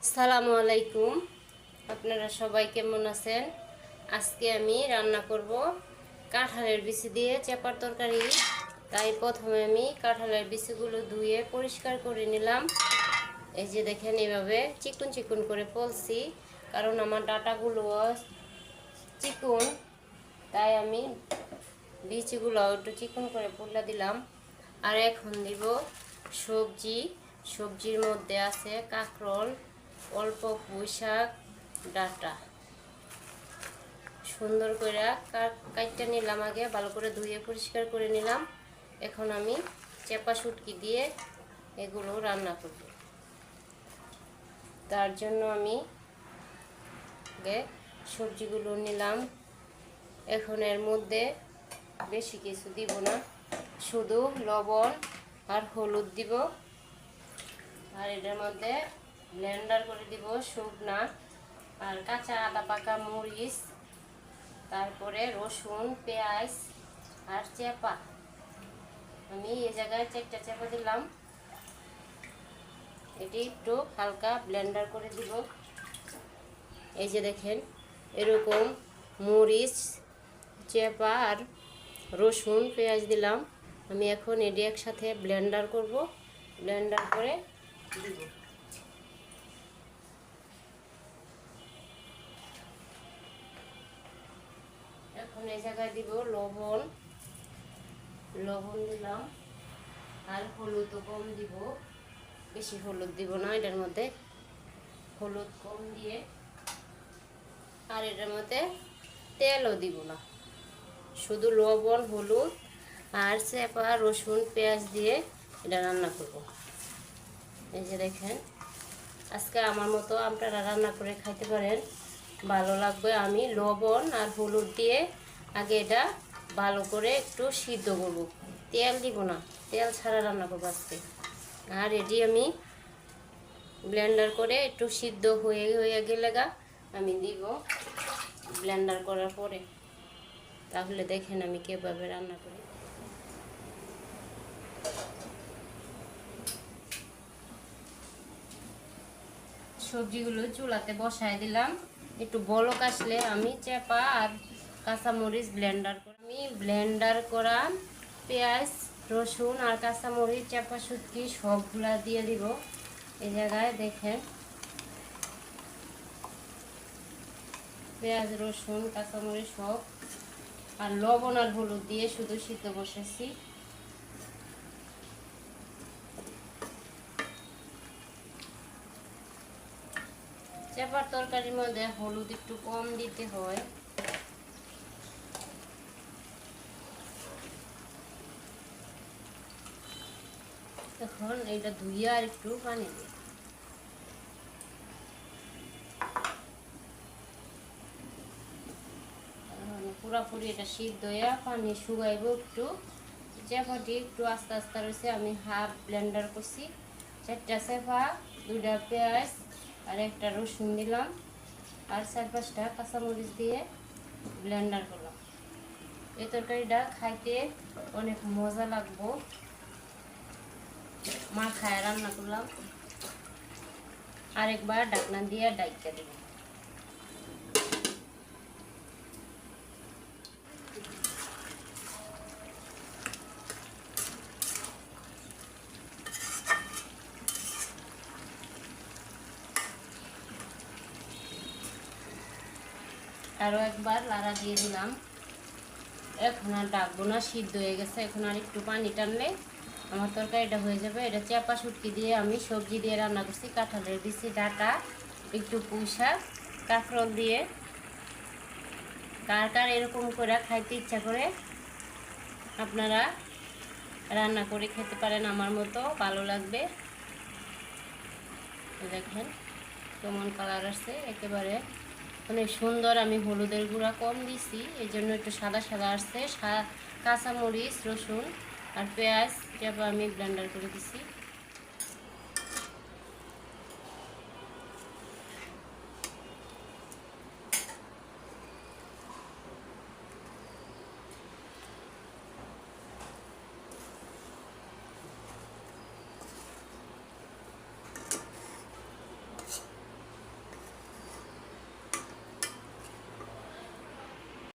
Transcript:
আসসালামু আলাইকুম। আপনারা সবাই কেমন আছেন? আজকে আমি রান্না করব কাঁঠালের বিচি দিয়ে চেপার তরকারি। তাই প্রথমে আমি কাঁঠালের বিচিগুলো ধুয়ে পরিষ্কার করে নিলাম। এই যে দেখেন, এভাবে চিকন চিকন করে ফলছি, কারণ আমার ডাঁটাগুলো চিকন, তাই আমি বিচিগুলো একটু চিকন করে পুড়লা দিলাম। আর এখন দিব সবজির মধ্যে আছে কাঁকরোল, অল্প পুঁইশাক, ডাঁটা। সুন্দর করে কাটতে নিলাম, আগে ভালো করে ধুয়ে পরিষ্কার করে নিলাম। এখন আমি চেপা শুটকি দিয়ে এগুলো রান্না করব। তার জন্য আমি আগে সবজিগুলো নিলাম। এখন এর মধ্যে বেশি কিছু দিব না, শুধু লবণ আর হলুদ দিব। আর এটার মধ্যে ব্লেন্ডার করে দিব শুকনা আর কাঁচা আদা, পাকা মরিচ, তারপরে রসুন, পেঁয়াজ আর চেপা। আমি এই জায়গায় 4টা চেপা দিলাম। এটি একটু হালকা ব্লেন্ডার করে দিব। এই যে দেখেন, এরকম মরিচ, চেপা আর রসুন, পেঁয়াজ দিলাম। আমি এখন এটি একসাথে ব্লেন্ডার করব। ব্লেন্ডার করে দিব। এখন এই জায়গায় দিব লবণ দিলাম। আর হলুদ কম দিব, বেশি হলুদ দিব না এটার মধ্যে, হলুদ কম দিয়ে। আর এটার মধ্যে তেলও দিব না, শুধু লবণ, হলুদ আর চেপা, রসুন, পেঁয়াজ দিয়ে এটা রান্না করব। এই যে দেখেন, আজকে আমার মতো আপনারা রান্না করে খাইতে পারেন, ভালো লাগবে। আমি লবণ আর হলুদ দিয়ে আগে এটা ভালো করে একটু সিদ্ধ করব, তেল দিব না, তেল ছাড়া রান্না করবো আজকে। আর এটি আমি ব্লেন্ডার করে একটু সিদ্ধ হয়ে গেলে আমি দিব ব্লেন্ডার করার পরে। তাহলে দেখেন আমি কিভাবে রান্না করি। সবজিগুলো চুলাতে বসায় দিলাম। একটু বলক আসলে আমি চেপা আর কাঁচামরিচ ব্লেন্ডার করা পেঁয়াজ, রসুন আর কাঁচামরিচ, চেপা শুটকি সবগুলা দিয়ে দিব। এই জায়গায় দেখেন, পেঁয়াজ, রসুন, কাঁচামরিচ সব, আর লবণ আর হলুদ দিয়ে শুধু সিদ্ধ বসেছি। চেপার তরকারির মধ্যে হলুদ একটু কম দিতে হয়। এখন এটা ধুয়ে আর একটু পানি দিই। পুরাপুরি এটা সিদ্ধ হয়ে পানি শুকাইব একটু। চেপাটি একটু আস্তে আস্তে রয়েছে, আমি হাফ ব্লেন্ডার করছি। 4টা চেপা, 2টা পেঁয়াজ আর একটা রসুন দিলাম, আর 4-5টা কাঁচামরিচ দিয়ে ব্লেন্ডার করলাম। এই তরকারিটা খাইতে অনেক মজা লাগবো। মাখায় রান্না করলাম। আরেকবার ঢাকনা দিয়ে ডাইকা দিব। আরও একবার লাড়া দিয়ে দিলাম। এখন আর ডাকবো না, সিদ্ধ হয়ে গেছে। এখন আর একটু পানি টানলে আমার তরকারিটা হয়ে যাবে। এটা চেপা শুটকি দিয়ে আমি সবজি দিয়ে রান্না করছি, কাঁঠালের বিচি, ডাঁটা, একটু পুঁইশাক, কাঁকরোল দিয়ে। কার কার এরকম করে খাইতে ইচ্ছা করে আপনারা রান্না করে খেতে পারেন, আমার মতো ভালো লাগবে। দেখেন কেমন কালার আসছে, একেবারে অনেক সুন্দর। আমি হলুদের গুঁড়া কম দিছি, এই জন্য একটু সাদা সাদা আসছে। কাঁচামরিচ, রসুন আর পেঁয়াজ যেভাবে আমি ব্লেন্ডার করে দিছি।